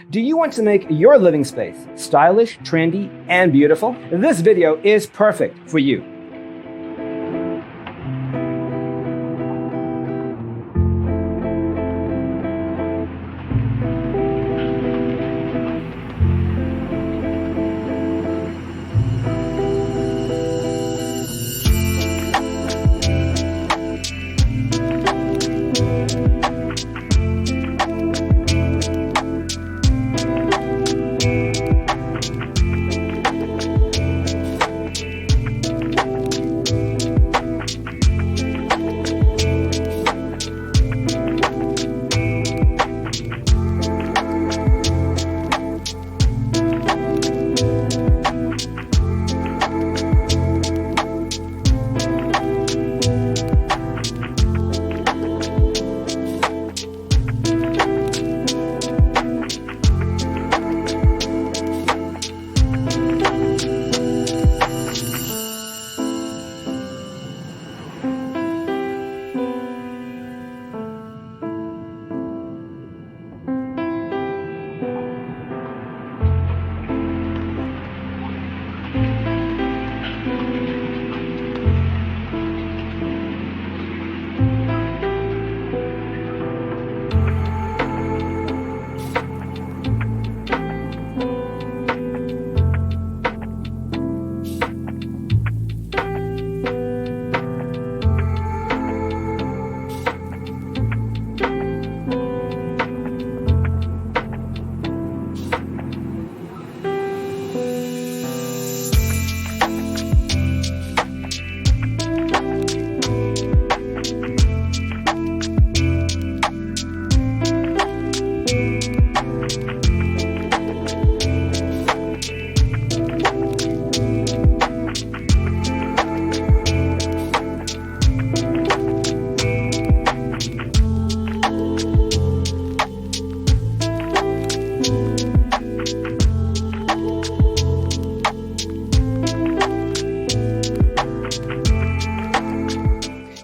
Do you want to make your living space stylish, trendy, and beautiful? This video is perfect for you.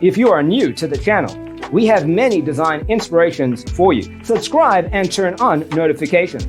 If you are new to the channel, we have many design inspirations for you. Subscribe and turn on notifications.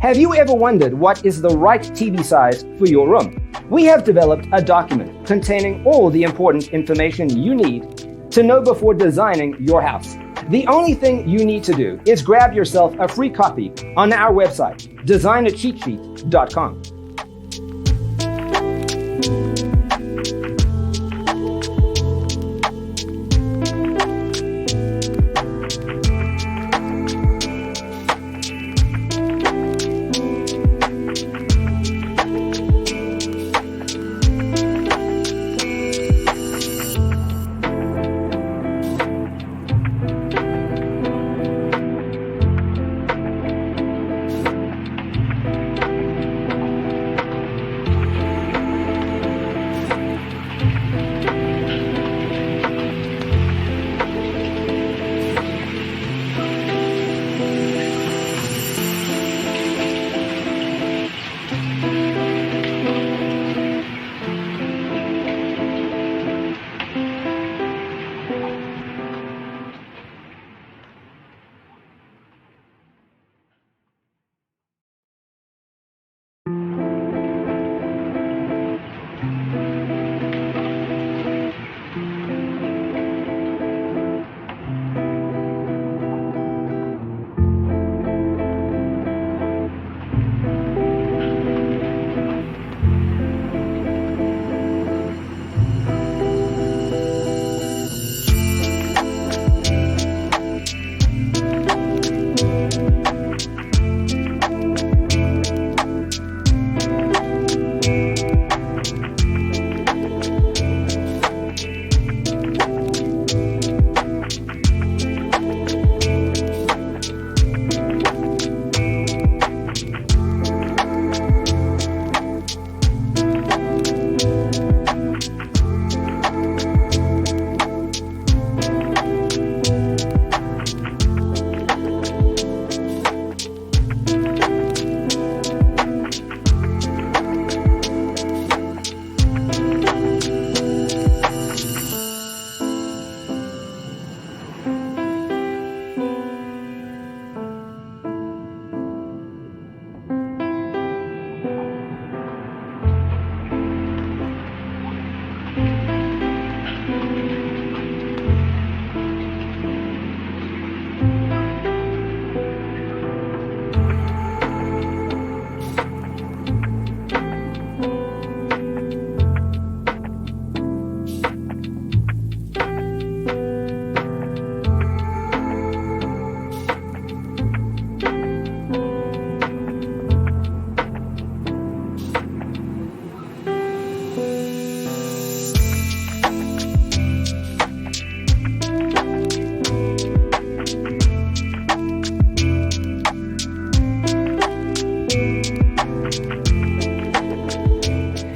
Have you ever wondered what is the right TV size for your room? We have developed a document containing all the important information you need to know before designing your house. The only thing you need to do is grab yourself a free copy on our website, designacheatsheet.com.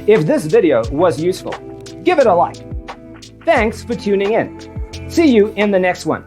If this video was useful, give it a like. Thanks for tuning in. See you in the next one.